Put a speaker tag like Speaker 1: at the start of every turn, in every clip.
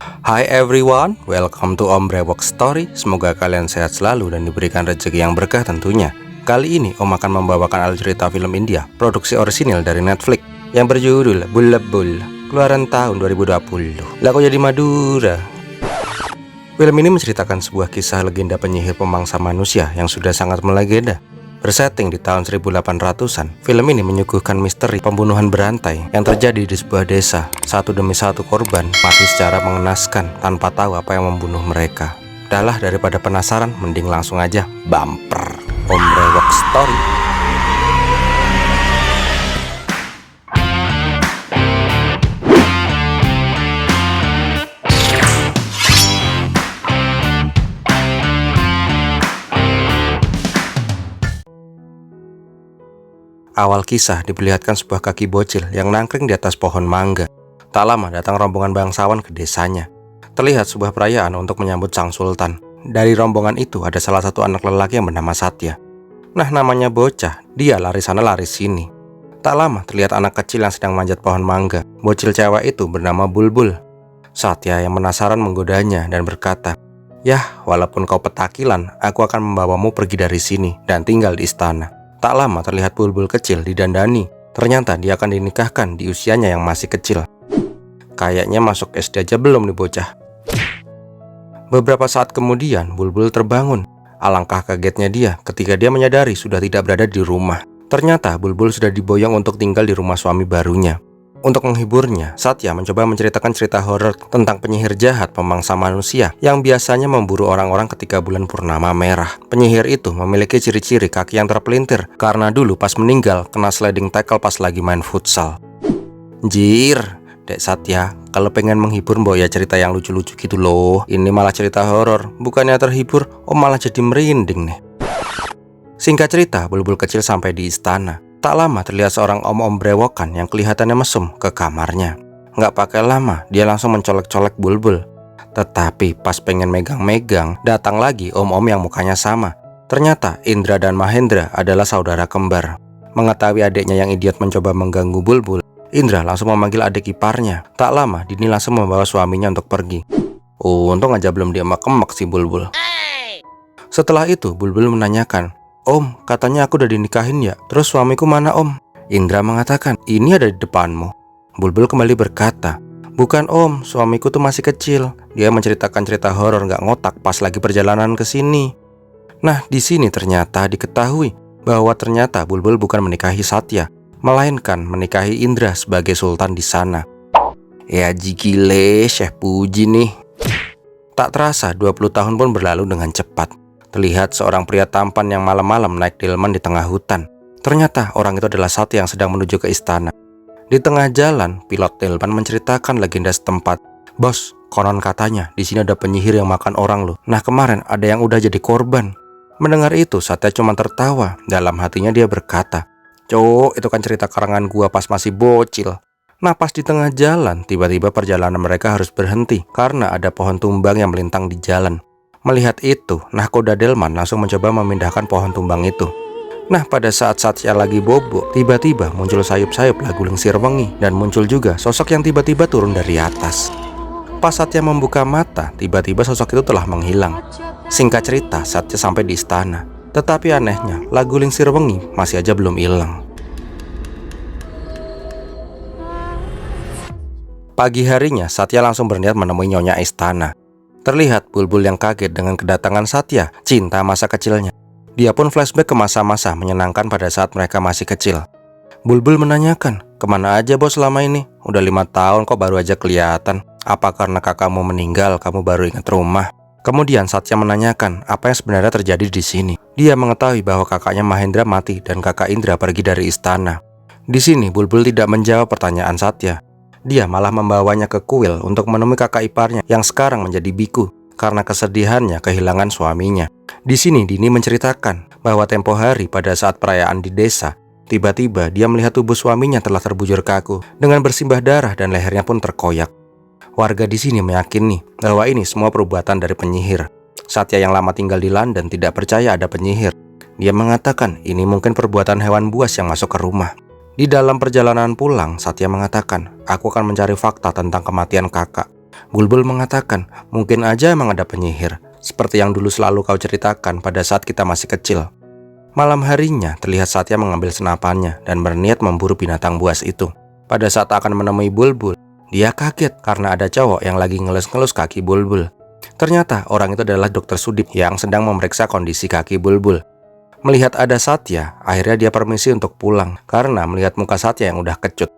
Speaker 1: Hi everyone, welcome to Om Brewok Story. Semoga kalian sehat selalu dan diberikan rezeki yang berkah tentunya. Kali ini Om akan membawakan alur cerita film India, produksi orisinil dari Netflix, yang berjudul Bulbul, keluaran tahun 2020. Lah kok jadi Madura? Film ini menceritakan sebuah kisah legenda penyihir pemangsa manusia yang sudah sangat melegenda. Bersetting di tahun 1800-an, film ini menyuguhkan misteri pembunuhan berantai yang terjadi di sebuah desa. Satu demi satu korban mati secara mengenaskan tanpa tahu apa yang membunuh mereka. Dahlah, daripada penasaran, mending langsung aja bumper Om Brewok Story. Awal kisah diperlihatkan sebuah kaki bocil yang nangkring di atas pohon mangga. Tak lama datang rombongan bangsawan ke desanya. Terlihat sebuah perayaan untuk menyambut sang sultan. Dari rombongan itu ada salah satu anak lelaki yang bernama Satya. Nah, namanya bocah, dia lari sana lari sini. Tak lama terlihat anak kecil yang sedang manjat pohon mangga. Bocil cewek itu bernama Bulbul. Satya yang penasaran menggodanya dan berkata, "Yah, walaupun kau petakilan, aku akan membawamu pergi dari sini dan tinggal di istana." Tak lama terlihat Bulbul kecil didandani. Ternyata dia akan dinikahkan di usianya yang masih kecil. Kayaknya masuk SD aja belum nih bocah. Beberapa saat kemudian Bulbul terbangun. Alangkah kagetnya dia ketika dia menyadari sudah tidak berada di rumah. Ternyata Bulbul sudah diboyong untuk tinggal di rumah suami barunya. Untuk menghiburnya, Satya mencoba menceritakan cerita horor tentang penyihir jahat pemangsa manusia yang biasanya memburu orang-orang ketika bulan purnama merah. Penyihir itu memiliki ciri-ciri kaki yang terpelintir karena dulu pas meninggal kena sliding tackle pas lagi main futsal. Jir, Dek Satya, kalau pengen menghibur mbok ya cerita yang lucu-lucu gitu loh. Ini malah cerita horor, bukannya terhibur, malah jadi merinding nih. Singkat cerita, Bulbul kecil sampai di istana. Tak lama terlihat seorang om-om brewokan yang kelihatannya mesum ke kamarnya. Nggak pakai lama, dia langsung mencolek-colek Bulbul. Tetapi pas pengen megang-megang, datang lagi om-om yang mukanya sama. Ternyata Indra dan Mahendra adalah saudara kembar. Mengetahui adiknya yang idiot mencoba mengganggu Bulbul, Indra langsung memanggil adik iparnya. Tak lama, Dini langsung membawa suaminya untuk pergi. Untung aja belum diemak-emak si Bulbul. Setelah itu, Bulbul menanyakan, "Om, katanya aku udah dinikahin ya? Terus suamiku mana om?" Indra mengatakan, "Ini ada di depanmu." Bulbul kembali berkata, "Bukan om, suamiku tuh masih kecil. Dia menceritakan cerita horor gak ngotak pas lagi perjalanan ke sini." Nah, di sini ternyata diketahui bahwa ternyata Bulbul bukan menikahi Satya, melainkan menikahi Indra sebagai sultan di sana. Ya jigile, Syekh Puji nih. Tak terasa 20 tahun pun berlalu dengan cepat. Terlihat seorang pria tampan yang malam-malam naik delman di tengah hutan. Ternyata orang itu adalah Satya yang sedang menuju ke istana. Di tengah jalan, pilot delman menceritakan legenda setempat. "Bos, konon katanya di sini ada penyihir yang makan orang loh. Nah, kemarin ada yang udah jadi korban." Mendengar itu, Satya cuma tertawa. Dalam hatinya dia berkata, "Cok, itu kan cerita karangan gua pas masih bocil." Nah, pas di tengah jalan, tiba-tiba perjalanan mereka harus berhenti karena ada pohon tumbang yang melintang di jalan. Melihat itu, nahkoda delman langsung mencoba memindahkan pohon tumbang itu. Nah, pada saat Satya lagi bobo, tiba-tiba muncul sayup-sayup Laguling Sirwengi dan muncul juga sosok yang tiba-tiba turun dari atas. Pas Satya membuka mata, tiba-tiba sosok itu telah menghilang. Singkat cerita, Satya sampai di istana. Tetapi anehnya, Laguling Sirwengi masih aja belum hilang. Pagi harinya, Satya langsung berniat menemui nyonya istana. Terlihat Bulbul yang kaget dengan kedatangan Satya, cinta masa kecilnya. Dia pun flashback ke masa-masa menyenangkan pada saat mereka masih kecil. Bulbul menanyakan, "Kemana aja bos selama ini? Udah 5 tahun kok baru aja kelihatan. Apa karena kakakmu meninggal kamu baru ingat rumah?" Kemudian Satya menanyakan apa yang sebenarnya terjadi di sini. Dia mengetahui bahwa kakaknya Mahendra mati dan kakak Indra pergi dari istana. Di sini Bulbul tidak menjawab pertanyaan Satya. Dia malah membawanya ke kuil untuk menemui kakak iparnya yang sekarang menjadi biku karena kesedihannya kehilangan suaminya. Di sini Dini menceritakan bahwa tempo hari pada saat perayaan di desa, tiba-tiba dia melihat tubuh suaminya telah terbujur kaku dengan bersimbah darah dan lehernya pun terkoyak. Warga di sini meyakini bahwa ini semua perbuatan dari penyihir. Satya yang lama tinggal di London tidak percaya ada penyihir. Dia mengatakan ini mungkin perbuatan hewan buas yang masuk ke rumah. Di dalam perjalanan pulang, Satya mengatakan, "Aku akan mencari fakta tentang kematian kakak. Bulbul mengatakan, mungkin aja emang ada penyihir, seperti yang dulu selalu kau ceritakan pada saat kita masih kecil. Malam harinya, terlihat Satya mengambil senapannya dan berniat memburu binatang buas itu. Pada saat akan menemui Bulbul, dia kaget karena ada cowok yang lagi ngelus-ngelus kaki Bulbul. Ternyata orang itu adalah Dokter Sudip yang sedang memeriksa kondisi kaki Bulbul. Melihat ada Satya, akhirnya dia permisi untuk pulang karena melihat muka Satya yang udah kecut.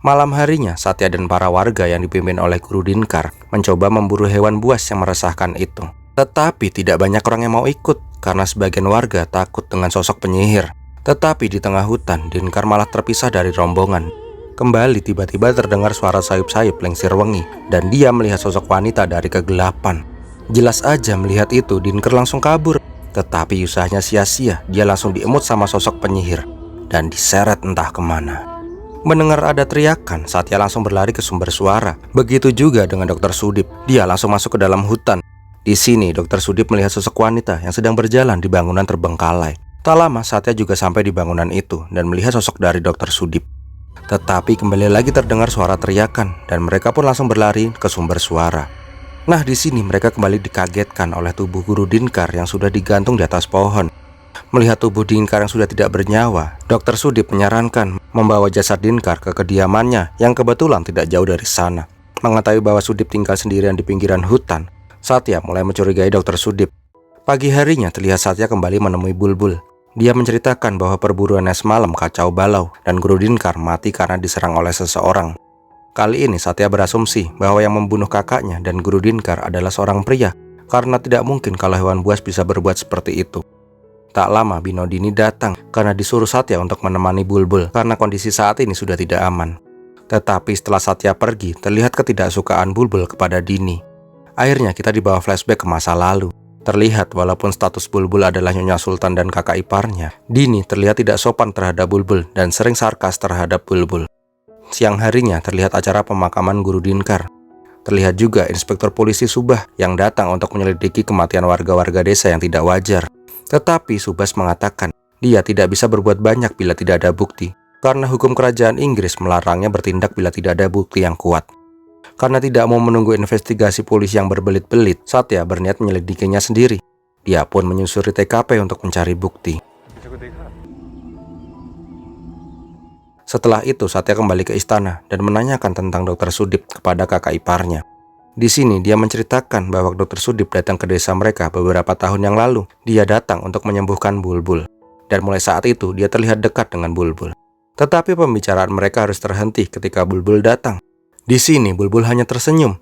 Speaker 1: Malam harinya, Satya dan para warga yang dipimpin oleh Guru Dinkar mencoba memburu hewan buas yang meresahkan itu. Tetapi tidak banyak orang yang mau ikut karena sebagian warga takut dengan sosok penyihir. Tetapi di tengah hutan, Dinkar malah terpisah dari rombongan. Kembali tiba-tiba terdengar suara sayup-sayup Lengsir Wengi dan dia melihat sosok wanita dari kegelapan. Jelas aja melihat itu, Dinkar langsung kabur. Tetapi usahanya sia-sia, dia langsung diemut sama sosok penyihir dan diseret entah kemana. Mendengar ada teriakan, Satya langsung berlari ke sumber suara. Begitu juga dengan Dokter Sudip, dia langsung masuk ke dalam hutan. Di sini, Dokter Sudip melihat sosok wanita yang sedang berjalan di bangunan terbengkalai. Tak lama, Satya juga sampai di bangunan itu dan melihat sosok dari Dokter Sudip. Tetapi kembali lagi terdengar suara teriakan dan mereka pun langsung berlari ke sumber suara. Nah, di sini mereka kembali dikagetkan oleh tubuh Guru Dinkar yang sudah digantung di atas pohon. Melihat tubuh Dinkar yang sudah tidak bernyawa, Dokter Sudip menyarankan membawa jasad Dinkar ke kediamannya yang kebetulan tidak jauh dari sana. Mengetahui bahwa Sudip tinggal sendirian di pinggiran hutan, Satya mulai mencurigai Dokter Sudip. Pagi harinya terlihat Satya kembali menemui Bulbul. Dia menceritakan bahwa perburuannya semalam kacau balau dan Guru Dinkar mati karena diserang oleh seseorang. Kali ini Satya berasumsi bahwa yang membunuh kakaknya dan Guru Dinkar adalah seorang pria, karena tidak mungkin kalau hewan buas bisa berbuat seperti itu. Tak lama Binodini datang karena disuruh Satya untuk menemani Bulbul karena kondisi saat ini sudah tidak aman. Tetapi setelah Satya pergi, terlihat ketidaksukaan Bulbul kepada Dini. Akhirnya kita dibawa flashback ke masa lalu. Terlihat walaupun status Bulbul adalah Nyonya Sultan dan kakak iparnya, Dini terlihat tidak sopan terhadap Bulbul dan sering sarkas terhadap Bulbul. Siang harinya terlihat acara pemakaman Guru Dinkar. Terlihat juga Inspektur Polisi Subah yang datang untuk menyelidiki kematian warga-warga desa yang tidak wajar. Tetapi Subas mengatakan dia tidak bisa berbuat banyak bila tidak ada bukti, karena hukum kerajaan Inggris melarangnya bertindak bila tidak ada bukti yang kuat. Karena tidak mau menunggu investigasi polisi yang berbelit-belit, Satya berniat menyelidikinya sendiri. Dia pun menyusuri TKP untuk mencari bukti. Setelah itu, Satya kembali ke istana dan menanyakan tentang Dokter Sudip kepada kakak iparnya. Di sini, dia menceritakan bahwa Dokter Sudip datang ke desa mereka beberapa tahun yang lalu. Dia datang untuk menyembuhkan Bulbul. Dan mulai saat itu, dia terlihat dekat dengan Bulbul. Tetapi pembicaraan mereka harus terhenti ketika Bulbul datang. Di sini Bulbul hanya tersenyum,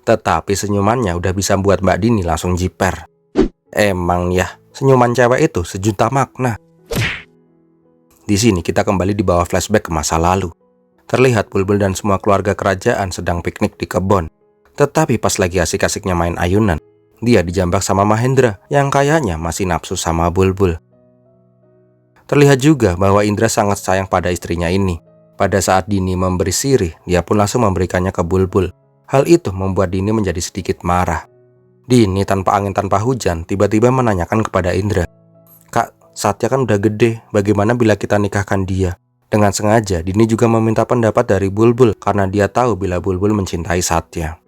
Speaker 1: tetapi senyumannya udah bisa membuat Mbak Dini langsung jiper. Emang ya, senyuman cewek itu sejuta makna. Di sini kita kembali dibawa flashback ke masa lalu. Terlihat Bulbul dan semua keluarga kerajaan sedang piknik di kebun. Tetapi pas lagi asik-asiknya main ayunan, dia dijambak sama Mahendra yang kayaknya masih nafsu sama Bulbul. Terlihat juga bahwa Indra sangat sayang pada istrinya ini. Pada saat Dini memberi sirih, dia pun langsung memberikannya ke Bulbul. Hal itu membuat Dini menjadi sedikit marah. Dini tanpa angin tanpa hujan tiba-tiba menanyakan kepada Indra, "Kak, Satya kan udah gede, bagaimana bila kita nikahkan dia?" Dengan sengaja, Dini juga meminta pendapat dari Bulbul karena dia tahu bila Bulbul mencintai Satya.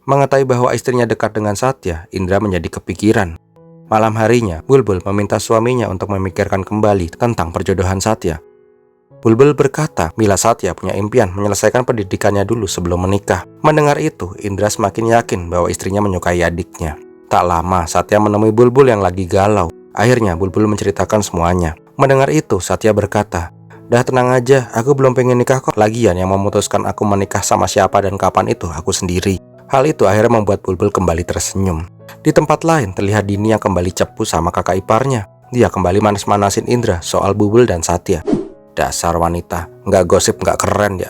Speaker 1: Mengetahui bahwa istrinya dekat dengan Satya, Indra menjadi kepikiran. Malam harinya, Bulbul meminta suaminya untuk memikirkan kembali tentang perjodohan Satya. Bulbul berkata bila Satya punya impian menyelesaikan pendidikannya dulu sebelum menikah. Mendengar itu, Indra semakin yakin bahwa istrinya menyukai adiknya. Tak lama, Satya menemui Bulbul yang lagi galau. Akhirnya Bulbul menceritakan semuanya. Mendengar itu, Satya berkata, "Dah tenang aja, aku belum pengen nikah kok. Lagian yang memutuskan aku menikah sama siapa dan kapan itu aku sendiri." Hal itu akhirnya membuat Bulbul kembali tersenyum. Di tempat lain terlihat Dini yang kembali cepu sama kakak iparnya. Dia kembali manas-manasin Indra soal Bulbul dan Satya. Dasar wanita, nggak gosip nggak keren ya.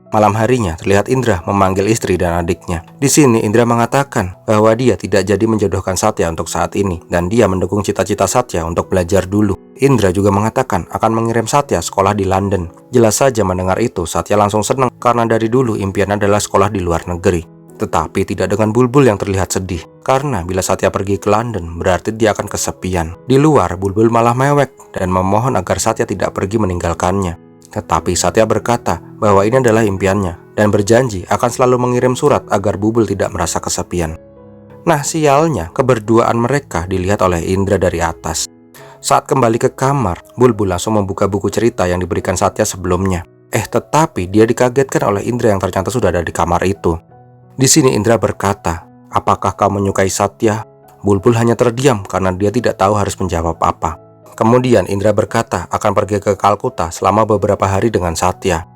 Speaker 1: Malam harinya terlihat Indra memanggil istri dan adiknya. Di sini Indra mengatakan bahwa dia tidak jadi menjodohkan Satya untuk saat ini dan dia mendukung cita-cita Satya untuk belajar dulu. Indra juga mengatakan akan mengirim Satya sekolah di London. Jelas saja mendengar itu Satya langsung senang karena dari dulu impiannya adalah sekolah di luar negeri. Tetapi tidak dengan Bulbul yang terlihat sedih, karena bila Satya pergi ke London berarti dia akan kesepian. Di luar, Bulbul malah mewek dan memohon agar Satya tidak pergi meninggalkannya. Tetapi Satya berkata bahwa ini adalah impiannya dan berjanji akan selalu mengirim surat agar Bulbul tidak merasa kesepian. Nah, sialnya keberduaan mereka dilihat oleh Indra dari atas. Saat kembali ke kamar, Bulbul langsung membuka buku cerita yang diberikan Satya sebelumnya. Tetapi dia dikagetkan oleh Indra yang ternyata sudah ada di kamar itu. Di sini Indra berkata, "Apakah kau menyukai Satya?" Bulbul hanya terdiam karena dia tidak tahu harus menjawab apa. Kemudian Indra berkata akan pergi ke Kalkuta selama beberapa hari dengan Satya.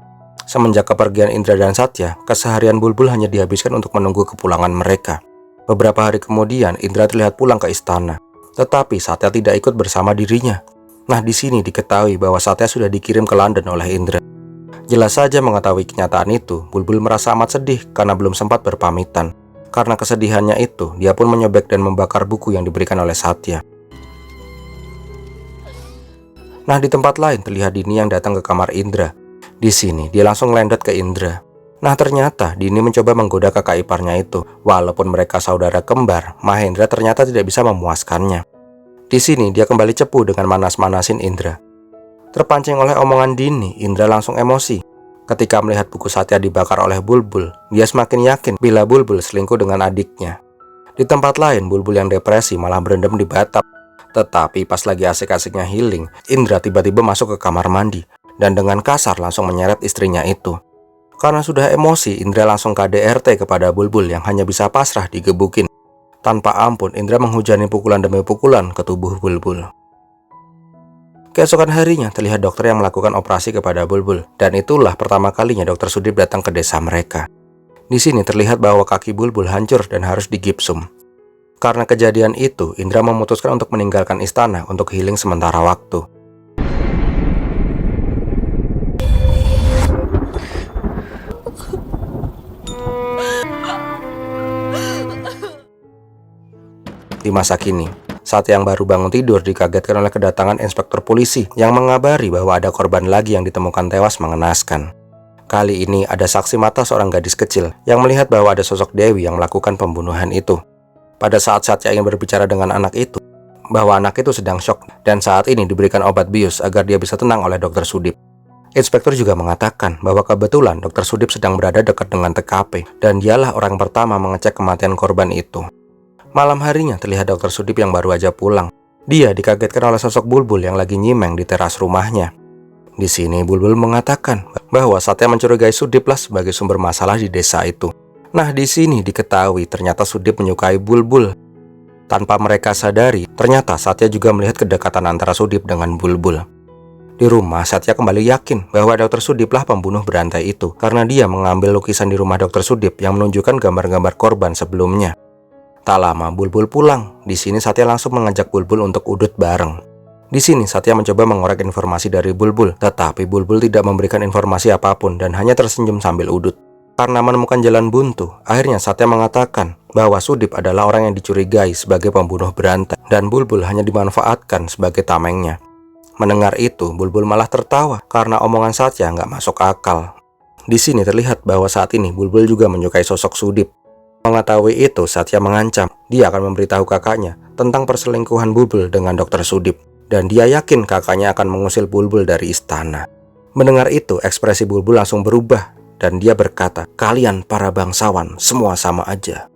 Speaker 1: Semenjak kepergian Indra dan Satya, keseharian Bulbul hanya dihabiskan untuk menunggu kepulangan mereka. Beberapa hari kemudian Indra terlihat pulang ke istana, tetapi Satya tidak ikut bersama dirinya. Nah, di sini diketahui bahwa Satya sudah dikirim ke London oleh Indra. Jelas saja mengetahui kenyataan itu, Bulbul merasa amat sedih karena belum sempat berpamitan. Karena kesedihannya itu, dia pun menyobek dan membakar buku yang diberikan oleh Satya. Nah, di tempat lain terlihat Dini yang datang ke kamar Indra. Di sini dia langsung ngelendot ke Indra. Nah, ternyata Dini mencoba menggoda kakak iparnya itu. Walaupun mereka saudara kembar, Mahendra ternyata tidak bisa memuaskannya. Di sini dia kembali cepu dengan manas-manasin Indra. Terpancing oleh omongan Dini, Indra langsung emosi. Ketika melihat buku Satya dibakar oleh Bulbul, dia semakin yakin bila Bulbul selingkuh dengan adiknya. Di tempat lain, Bulbul yang depresi malah berendam di bathtub. Tetapi pas lagi asik-asiknya healing, Indra tiba-tiba masuk ke kamar mandi dan dengan kasar langsung menyeret istrinya itu. Karena sudah emosi, Indra langsung KDRT kepada Bulbul yang hanya bisa pasrah digebukin. Tanpa ampun, Indra menghujani pukulan demi pukulan ke tubuh Bulbul. Keesokan harinya terlihat dokter yang melakukan operasi kepada Bulbul, dan itulah pertama kalinya Dokter Sudip datang ke desa mereka. Di sini terlihat bahwa kaki Bulbul hancur dan harus digipsum. Karena kejadian itu, Indra memutuskan untuk meninggalkan istana untuk healing sementara waktu. Di masa kini, saat yang baru bangun tidur dikagetkan oleh kedatangan inspektur polisi yang mengabari bahwa ada korban lagi yang ditemukan tewas mengenaskan. Kali ini ada saksi mata seorang gadis kecil yang melihat bahwa ada sosok Dewi yang melakukan pembunuhan itu. Pada saat Satya ingin berbicara dengan anak itu, bahwa anak itu sedang syok dan saat ini diberikan obat bius agar dia bisa tenang oleh Dokter Sudip. Inspektur juga mengatakan bahwa kebetulan Dokter Sudip sedang berada dekat dengan TKP dan dialah orang pertama mengecek kematian korban itu. Malam harinya terlihat Dokter Sudip yang baru aja pulang. Dia dikagetkan oleh sosok Bulbul yang lagi nyimeng di teras rumahnya. Di sini Bulbul mengatakan bahwa Satya mencurigai Sudiplah sebagai sumber masalah di desa itu. Nah, di sini diketahui ternyata Sudip menyukai Bulbul. Tanpa mereka sadari, ternyata Satya juga melihat kedekatan antara Sudip dengan Bulbul. Di rumah, Satya kembali yakin bahwa Dokter Sudiplah pembunuh berantai itu karena dia mengambil lukisan di rumah Dokter Sudip yang menunjukkan gambar-gambar korban sebelumnya. Tak lama Bulbul pulang. Di sini Satya langsung mengajak Bulbul untuk udut bareng. Di sini Satya mencoba mengorek informasi dari Bulbul, tetapi Bulbul tidak memberikan informasi apapun dan hanya tersenyum sambil udut. Karena menemukan jalan buntu, akhirnya Satya mengatakan bahwa Sudip adalah orang yang dicurigai sebagai pembunuh berantai dan Bulbul hanya dimanfaatkan sebagai tamengnya. Mendengar itu, Bulbul malah tertawa karena omongan Satya nggak masuk akal. Di sini terlihat bahwa saat ini Bulbul juga menyukai sosok Sudip. Mengetahui itu, Satya mengancam dia akan memberitahu kakaknya tentang perselingkuhan Bulbul dengan Dokter Sudip. Dan dia yakin kakaknya akan mengusir Bulbul dari istana. Mendengar itu, ekspresi Bulbul langsung berubah. Dan dia berkata, "Kalian para bangsawan, semua sama aja."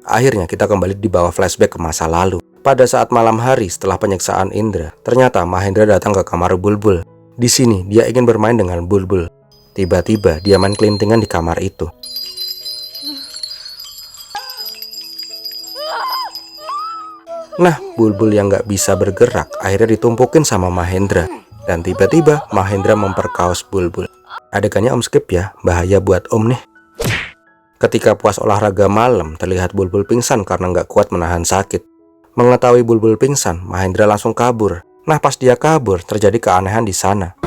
Speaker 1: Akhirnya kita kembali dibawa flashback ke masa lalu. Pada saat malam hari setelah penyiksaan Indra, ternyata Mahendra datang ke kamar Bulbul. Di sini dia ingin bermain dengan Bulbul. Tiba-tiba dia main kelintingan di kamar itu. Nah, Bulbul yang gak bisa bergerak akhirnya ditumpukin sama Mahendra. Dan tiba-tiba Mahendra memperkaos Bulbul. Adegannya Om skip ya, bahaya buat Om nih. Ketika puas olahraga malam, terlihat Bulbul pingsan karena gak kuat menahan sakit. Mengetahui Bulbul pingsan, Mahendra langsung kabur. Nah, pas dia kabur, terjadi keanehan di sana.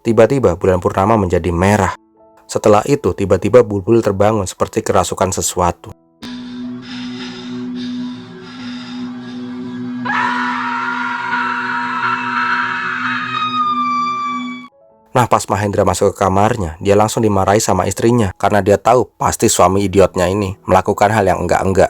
Speaker 1: Tiba-tiba bulan purnama menjadi merah. Setelah itu, tiba-tiba Bulbul terbangun seperti kerasukan sesuatu. Nah, pas Mahendra masuk ke kamarnya, dia langsung dimarahi sama istrinya karena dia tahu pasti suami idiotnya ini melakukan hal yang enggak-enggak.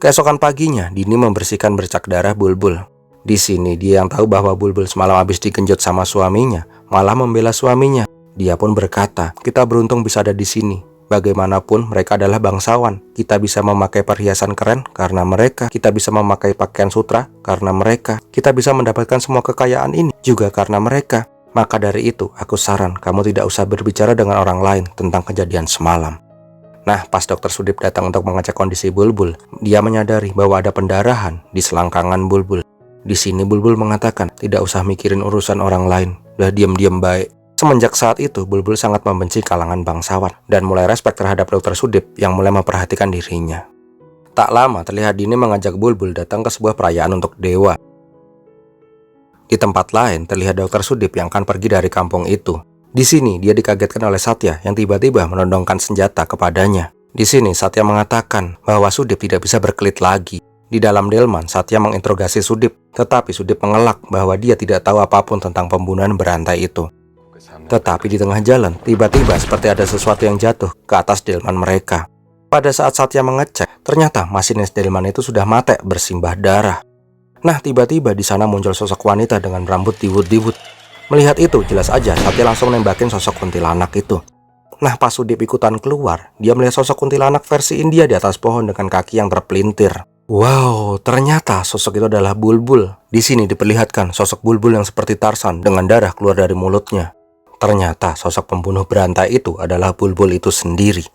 Speaker 1: Keesokan paginya, Dini membersihkan bercak darah Bulbul. Di sini dia yang tahu bahwa Bulbul semalam habis digenjot sama suaminya, malah membela suaminya. Dia pun berkata, kita beruntung bisa ada di sini. Bagaimanapun mereka adalah bangsawan. Kita bisa memakai perhiasan keren karena mereka. Kita bisa memakai pakaian sutra karena mereka. Kita bisa mendapatkan semua kekayaan ini juga karena mereka. Maka dari itu, aku saran kamu tidak usah berbicara dengan orang lain tentang kejadian semalam. Nah, pas Dokter Sudip datang untuk mengecek kondisi Bulbul, dia menyadari bahwa ada pendarahan di selangkangan Bulbul. Di sini Bulbul mengatakan, tidak usah mikirin urusan orang lain, udah diam-diam baik. Semenjak saat itu, Bulbul sangat membenci kalangan bangsawan dan mulai respek terhadap Dokter Sudip yang mulai memperhatikan dirinya. Tak lama, terlihat Dini mengajak Bulbul datang ke sebuah perayaan untuk dewa. Di tempat lain, terlihat Dokter Sudip yang akan pergi dari kampung itu. Di sini, dia dikagetkan oleh Satya yang tiba-tiba menodongkan senjata kepadanya. Di sini, Satya mengatakan bahwa Sudip tidak bisa berkelit lagi. Di dalam delman, Satya menginterogasi Sudip, tetapi Sudip mengelak bahwa dia tidak tahu apapun tentang pembunuhan berantai itu. Tetapi di tengah jalan, tiba-tiba seperti ada sesuatu yang jatuh ke atas delman mereka. Pada saat Satya mengecek, ternyata masinis delman itu sudah mati bersimbah darah. Nah, tiba-tiba di sana muncul sosok wanita dengan rambut diwut-diwut. Melihat itu, jelas aja Satya langsung nembakin sosok kuntilanak itu. Nah, pas Sudip ikutan keluar, dia melihat sosok kuntilanak versi India di atas pohon dengan kaki yang terpelintir. Wow, ternyata sosok itu adalah Bulbul. Di sini diperlihatkan sosok Bulbul yang seperti Tarsan dengan darah keluar dari mulutnya. Ternyata sosok pembunuh berantai itu adalah Bulbul itu sendiri.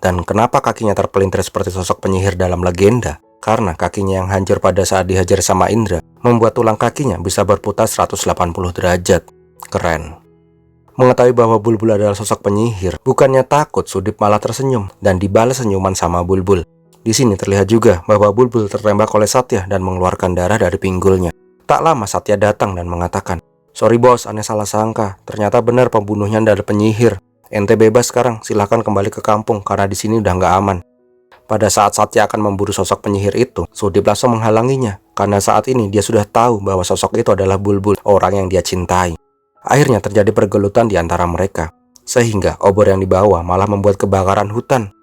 Speaker 1: Dan kenapa kakinya terpelintir seperti sosok penyihir dalam legenda? Karena kakinya yang hancur pada saat dihajar sama Indra membuat tulang kakinya bisa berputar 180 derajat. Keren. Mengetahui bahwa Bulbul adalah sosok penyihir, bukannya takut, Sudip malah tersenyum dan dibalas senyuman sama Bulbul. Di sini terlihat juga bahwa Bulbul tertembak oleh Satya dan mengeluarkan darah dari pinggulnya. Tak lama Satya datang dan mengatakan, sorry bos, aneh salah sangka. Ternyata benar pembunuhnya adalah penyihir. Ente bebas sekarang, silahkan kembali ke kampung karena di sini udah nggak aman. Pada saat Satya akan memburu sosok penyihir itu, Sudip langsung menghalanginya. Karena saat ini dia sudah tahu bahwa sosok itu adalah Bulbul, orang yang dia cintai. Akhirnya terjadi pergelutan di antara mereka. Sehingga obor yang dibawa malah membuat kebakaran hutan.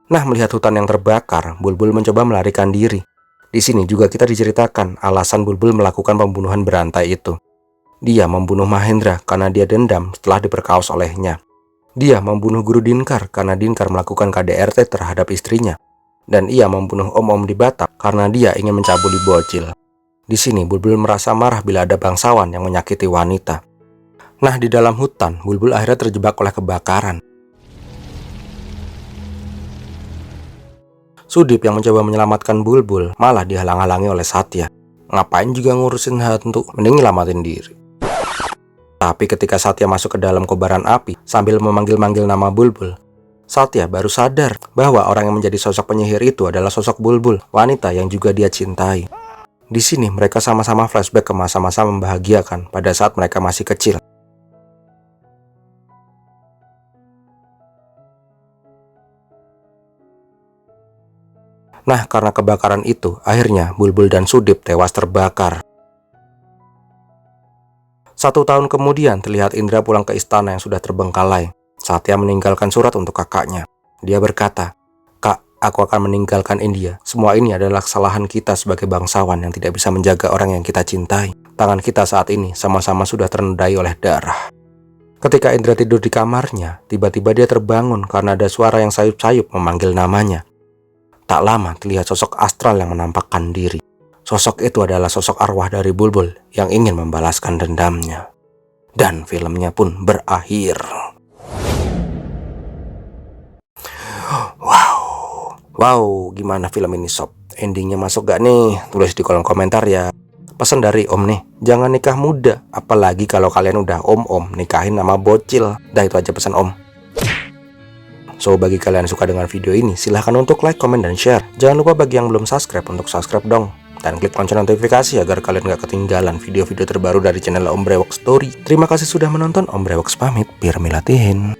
Speaker 1: Nah, melihat hutan yang terbakar, Bulbul mencoba melarikan diri. Di sini juga kita diceritakan alasan Bulbul melakukan pembunuhan berantai itu. Dia membunuh Mahendra karena dia dendam setelah diperkaos olehnya. Dia membunuh Guru Dinkar karena Dinkar melakukan KDRT terhadap istrinya. Dan ia membunuh om-om di Batak karena dia ingin mencabuli bocil. Di sini Bulbul merasa marah bila ada bangsawan yang menyakiti wanita. Nah, di dalam hutan, Bulbul akhirnya terjebak oleh kebakaran. Sudip yang mencoba menyelamatkan Bulbul malah dihalang-halangi oleh Satya. Ngapain juga ngurusin hantu, mending nyelamatin diri. Tapi ketika Satya masuk ke dalam kobaran api sambil memanggil-manggil nama Bulbul, Satya baru sadar bahwa orang yang menjadi sosok penyihir itu adalah sosok Bulbul, wanita yang juga dia cintai. Di sini mereka sama-sama flashback ke masa-masa membahagiakan pada saat mereka masih kecil. Nah, karena kebakaran itu, akhirnya Bulbul dan Sudip tewas terbakar. 1 tahun kemudian, terlihat Indra pulang ke istana yang sudah terbengkalai. Satya meninggalkan surat untuk kakaknya. Dia berkata, "Kak, aku akan meninggalkan India. Semua ini adalah kesalahan kita sebagai bangsawan yang tidak bisa menjaga orang yang kita cintai. Tangan kita saat ini sama-sama sudah ternodai oleh darah." Ketika Indra tidur di kamarnya, tiba-tiba dia terbangun karena ada suara yang sayup-sayup memanggil namanya. Tak lama terlihat sosok astral yang menampakkan diri. Sosok itu adalah sosok arwah dari Bulbul yang ingin membalaskan dendamnya. Dan filmnya pun berakhir. Wow, gimana film ini sob? Endingnya masuk gak nih? Tulis di kolom komentar ya. Pesan dari Om nih, jangan nikah muda. Apalagi kalau kalian udah om-om, nikahin sama bocil. Dah, itu aja pesan Om. So, bagi kalian yang suka dengan video ini, silahkan untuk like, comment, dan share. Jangan lupa bagi yang belum subscribe untuk subscribe dong. Dan klik lonceng notifikasi agar kalian gak ketinggalan video-video terbaru dari channel Om Brewok Story. Terima kasih sudah menonton, Om Brewok pamit, biar milatin.